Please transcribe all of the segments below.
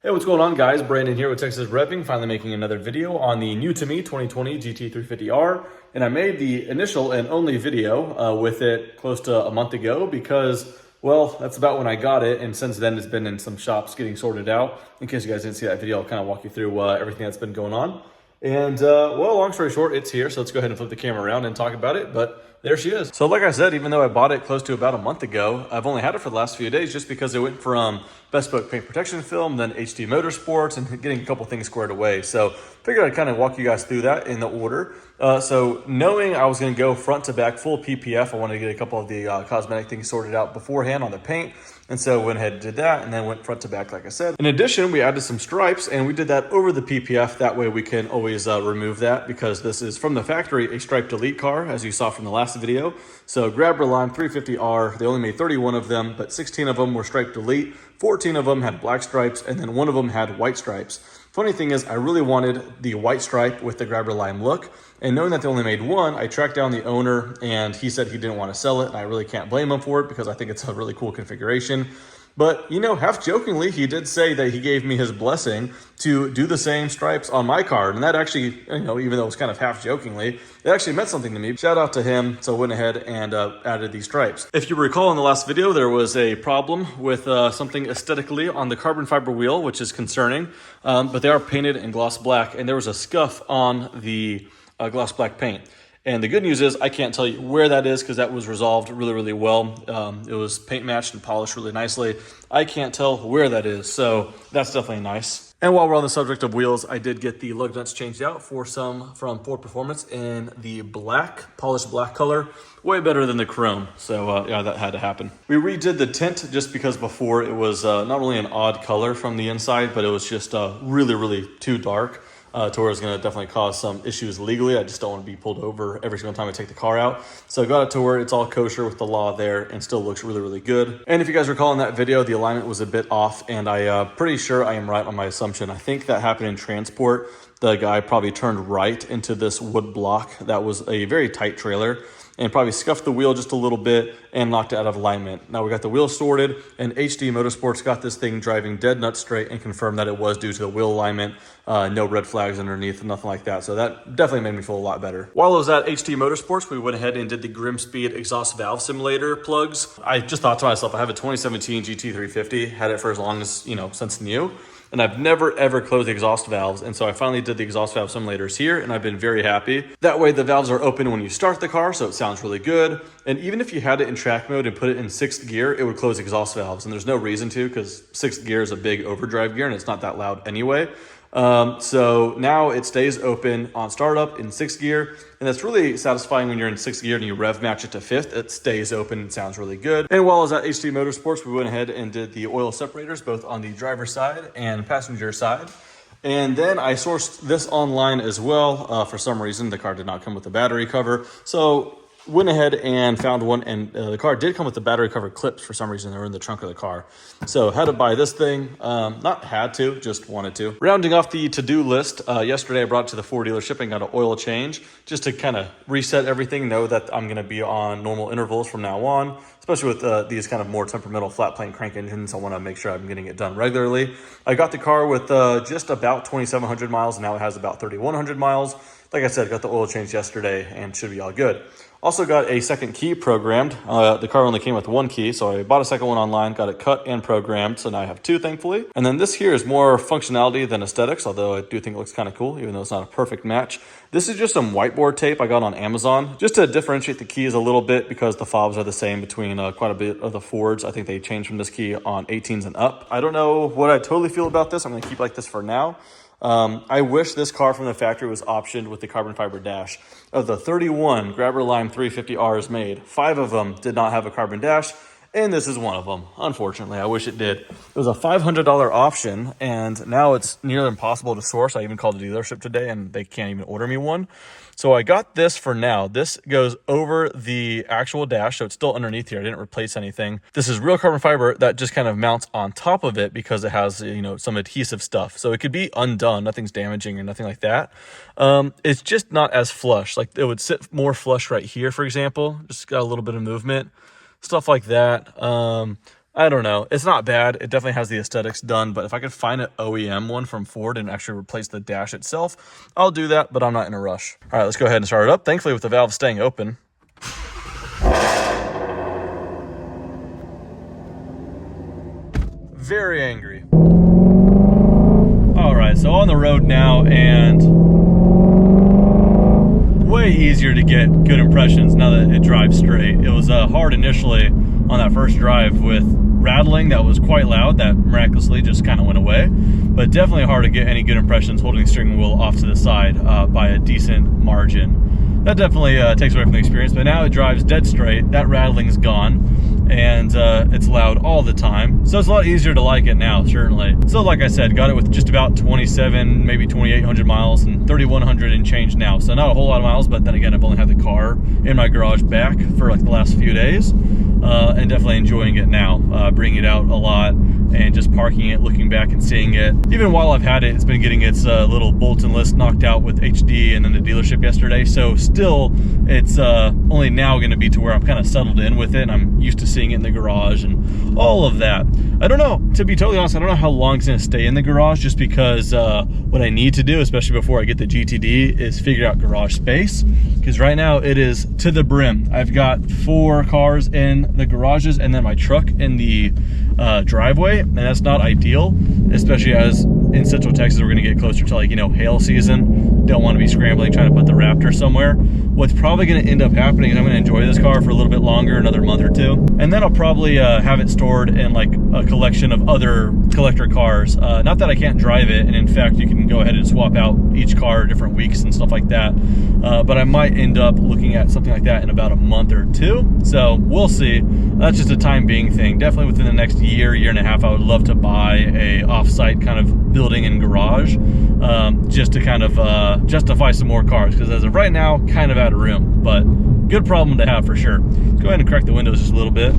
Hey, what's going on, guys? Brandon here with Texas Revving, finally making another video on the new to me 2020 GT350R. And I made the initial and only video with it close to a month ago because, well, that's about when I got it. And since then, it's been in some shops getting sorted out. In case you guys didn't see that video, I'll kind of walk you through everything that's been going on. And, well, long story short, it's here. So let's go ahead and flip the camera around and talk about it. But there she is. So like I said, even though I bought it close to about a month ago, I've only had it for the last few days just because it went from Bespoke paint protection film, then HD Motorsports, and getting a couple things squared away. So figured I'd kind of walk you guys through that in the order. So knowing I was going to go front to back full PPF, I wanted to get a couple of the cosmetic things sorted out beforehand on the paint. And so went ahead and did that and then went front to back, like I said. In addition, we added some stripes and we did that over the PPF. That way we can always remove that because this is from the factory, a stripe delete car, as you saw from the last video. So Grabber Line 350R, they only made 31 of them, but 16 of them were stripe delete. 14 of them had black stripes and then one of them had white stripes. Funny thing is, I really wanted the white stripe with the Grabber Lime look. And knowing that they only made one, I tracked down the owner and he said he didn't want to sell it. And I really can't blame him for it because I think it's a really cool configuration. But, you know, half jokingly, he did say that he gave me his blessing to do the same stripes on my card. And that actually, you know, even though it was kind of half jokingly, it actually meant something to me. Shout out to him. So I went ahead and added these stripes. If you recall in the last video, there was a problem with something aesthetically on the carbon fiber wheel, which is concerning. But they are painted in gloss black and there was a scuff on the gloss black paint. And the good news is I can't tell you where that is because that was resolved really, really well. It was paint matched and polished really nicely. I can't tell where that is, so that's definitely nice. And while we're on the subject of wheels, I did get the lug nuts changed out for some from Ford Performance in the black, polished black color. Way better than the chrome, so yeah, that had to happen. We redid the tint just because before it was not only an odd color from the inside, but it was just really, really too dark. To where it's going to definitely cause some issues legally. I just don't want to be pulled over every single time I take the car out. So I got it to where it's all kosher with the law there and still looks really, really good. And if you guys recall in that video, the alignment was a bit off and I pretty sure I am right on my assumption. I think that happened in transport. The guy probably turned right into this wood block that was a very tight trailer and probably scuffed the wheel just a little bit and knocked it out of alignment. Now we got the wheel sorted and HD Motorsports got this thing driving dead nut straight and confirmed that it was due to the wheel alignment. No red flags underneath, nothing like that. So that definitely made me feel a lot better. While I was at HD Motorsports, we went ahead and did the Grimspeed exhaust valve simulator plugs. I just thought to myself, I have a 2017 GT350, had it for as long as, you know, since new. And I've never ever closed the exhaust valves. And so I finally did the exhaust valve simulators here and I've been very happy. That way the valves are open when you start the car, so it sounds really good. And even if you had it in track mode and put it in 6th gear, it would close exhaust valves. And there's no reason to because 6th gear is a big overdrive gear and it's not that loud anyway. So now it stays open on startup in 6th gear. And that's really satisfying when you're in 6th gear and you rev match it to 5th. It stays open and sounds really good. And while I was at HD Motorsports, we went ahead and did the oil separators, both on the driver's side and passenger side. And then I sourced this online as well. For some reason, the car did not come with a battery cover. So went ahead and found one, and the car did come with the battery cover clips for some reason. They were in the trunk of the car. So had to buy this thing. Not had to, just wanted to. Rounding off the to-do list, yesterday I brought it to the Ford dealership and got an oil change just to kind of reset everything, know that I'm going to be on normal intervals from now on, especially with these kind of more temperamental flat plane crank engines. I want to make sure I'm getting it done regularly. I got the car with just about 2,700 miles, and now it has about 3,100 miles. Like I said, got the oil change yesterday and should be all good. Also got a second key programmed. The car only came with one key, so I bought a second one online, got it cut and programmed, so now I have two, thankfully. And then this here is more functionality than aesthetics, although I do think it looks kind of cool, even though it's not a perfect match. This is just some whiteboard tape I got on Amazon, just to differentiate the keys a little bit because the fobs are the same between quite a bit of the Fords. I think they changed from this key on 18s and up. I don't know what I totally feel about this. I'm going to keep like this for now. I wish this car from the factory was optioned with the carbon fiber dash. Of the 31 Grabber Lime 350Rs made, 5 of them did not have a carbon dash, and this is one of them. Unfortunately, I wish it did. It was a $500 option, and now it's nearly impossible to source. I even called the dealership today, and they can't even order me one. So I got this for now. This goes over the actual dash, so it's still underneath here. I didn't replace anything. This is real carbon fiber that just kind of mounts on top of it because it has, you know, some adhesive stuff. So it could be undone. Nothing's damaging or nothing like that. It's just not as flush. Like it would sit more flush right here, for example. Just got a little bit of movement. Stuff like that. I don't know. It's not bad. It definitely has the aesthetics done, but if I could find an OEM one from Ford and actually replace the dash itself, I'll do that, but I'm not in a rush. All right, let's go ahead and start it up. Thankfully, with the valve staying open. Very angry. All right, so on the road now, and way easier to get good impressions now that it drives straight. It was hard initially on that first drive with rattling that was quite loud that miraculously just kind of went away, but definitely hard to get any good impressions holding the steering wheel off to the side by a decent margin. That definitely takes away from the experience, but now it drives dead straight. That rattling is gone, and it's loud all the time, so it's a lot easier to like it now, certainly. So like I said, got it with just about 27, maybe 2,800 miles and 3,100 and change now, so not a whole lot of miles, but then again, I've only had the car in my garage back for like the last few days, and definitely enjoying it now, bringing it out a lot and just parking it, looking back and seeing it. Even while I've had it, it's been getting its little bulletin list knocked out with HD and then the dealership yesterday, so still it's only now going to be to where I'm kind of settled in with it and I'm used to seeing it in the garage and all of that. I don't know, to be totally honest, I don't know how long it's going to stay in the garage, just because what I need to do, especially before I get the GTD, is figure out garage space, because right now it is to the brim. I've got 4 cars in the garages and then my truck in the driveway, and that's not ideal, especially as in Central Texas we're going to get closer to, like, you know, hail season. Don't want to be scrambling trying to put the Raptor somewhere. What's probably going to end up happening is I'm going to enjoy this car for a little bit longer, another month or two, and then I'll probably have it stored in like a collection of other collector cars. Not that I can't drive it, and in fact you can go ahead and swap out each car different weeks and stuff like that, but I might end up looking at something like that in about a month or two, so we'll see. That's just a time being thing. Definitely within the next year and a half, I would love to buy a off-site kind of building and garage, just to kind of justify some more cars, because as of right now, kind of out of room, but good problem to have for sure. Let's go ahead and crack the windows just a little bit.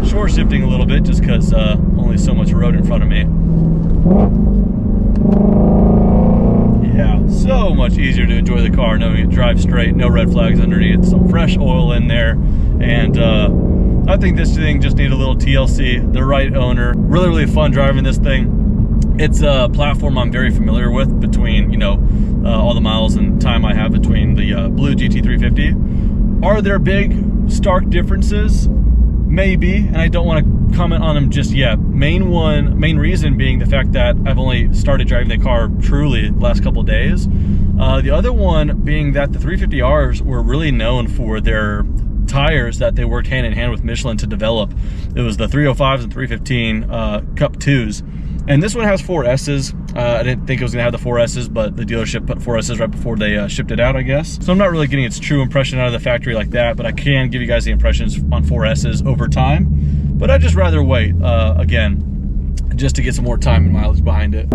Shore shifting a little bit just because only so much road in front of me. Yeah, so much easier to enjoy the car knowing it drives straight, no red flags underneath, some fresh oil in there, and I think this thing just needs a little TLC, the right owner. Really fun driving this thing. It's a platform I'm very familiar with between, you know, all the miles and time I have between the blue GT350. Are there big, stark differences? Maybe, and I don't want to comment on them just yet. Main reason being the fact that I've only started driving the car truly the last couple of days. The other one being that the 350Rs were really known for their tires that they worked hand in hand with Michelin to develop. It was the 305s and 315 Cup 2s. And this one has 4Ss. I didn't think it was going to have the 4Ss, but the dealership put 4Ss right before they shipped it out, I guess. So I'm not really getting its true impression out of the factory like that, but I can give you guys the impressions on 4Ss over time. But I'd just rather wait, again, just to get some more time and mileage behind it.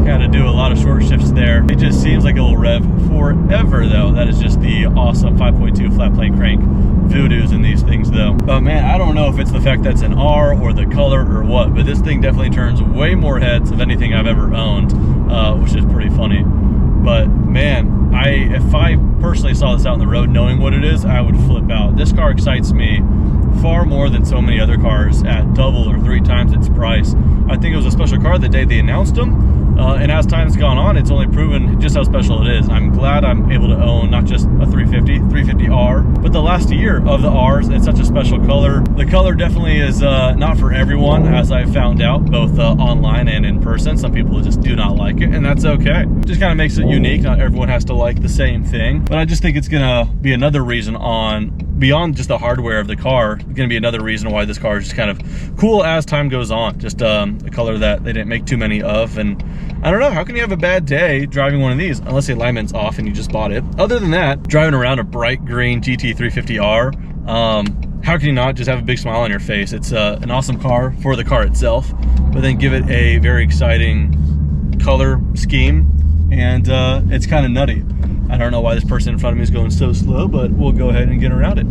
Got to do a lot of short shifts there. It just seems like it will rev forever, though. That is just the awesome 5.2 flat plate crank voodoos in these things, though. But man, I don't know if it's the fact that's an R or the color or what, but this thing definitely turns way more heads of anything I've ever owned, which is pretty funny. But man, if I personally saw this out on the road knowing what it is, I would flip out. This car excites me far more than so many other cars at double or 3 times its price. I think it was a special car the day they announced them. And as time's gone on, it's only proven just how special it is. I'm glad I'm able to own not just a 350R, but the last year of the Rs. It's such a special color. The color definitely is not for everyone, as I've found out, both online and in person. Some people just do not like it, and that's okay. Just kind of makes it unique. Not everyone has to like the same thing, but I just think it's gonna be another reason beyond just the hardware of the car, it's gonna be another reason why this car is just kind of cool as time goes on. Just a color that they didn't make too many of, and I don't know, how can you have a bad day driving one of these unless the alignment's off and you just bought it? Other than that, driving around a bright green GT350R, how can you not just have a big smile on your face? It's an awesome car for the car itself, but then give it a very exciting color scheme, and it's kind of nutty. I don't know why this person in front of me is going so slow, but we'll go ahead and get around it.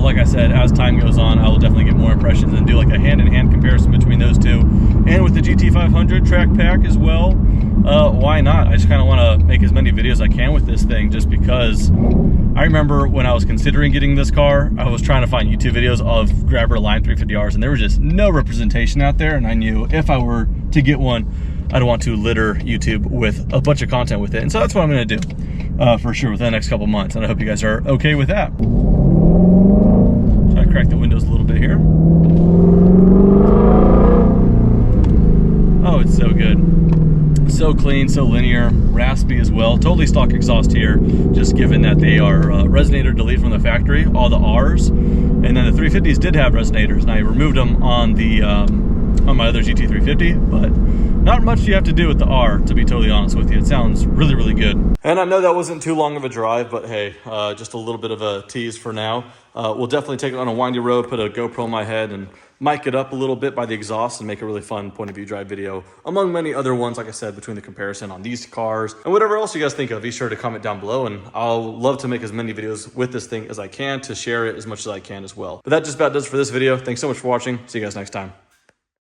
like I said, as time goes on, I will definitely get more impressions and do like a hand-in-hand comparison between those two. And with the GT500 track pack as well, why not? I just kind of want to make as many videos as I can with this thing, just because I remember when I was considering getting this car, I was trying to find YouTube videos of grabber line 350Rs, and there was just no representation out there. And I knew if I were to get one, I'd want to litter YouTube with a bunch of content with it. And so that's what I'm going to do for sure within the next couple months. And I hope you guys are okay with that. Try to crack the windows a little bit here. Oh, it's so good. So clean, so linear, raspy as well. Totally stock exhaust here, just given that they are resonator delete from the factory, all the R's. And then the 350s did have resonators, and I removed them on the on my other GT350, but not much you have to do with the R, to be totally honest with you. It sounds really, really good. And I know that wasn't too long of a drive, but hey, just a little bit of a tease for now. We'll definitely take it on a windy road, put a GoPro on my head, and mic it up a little bit by the exhaust and make a really fun point of view drive video, among many other ones, like I said, between the comparison on these cars and whatever else you guys think of. Be sure to comment down below, and I'll love to make as many videos with this thing as I can to share it as much as I can as well. But that just about does it for this video. Thanks so much for watching. See you guys next time.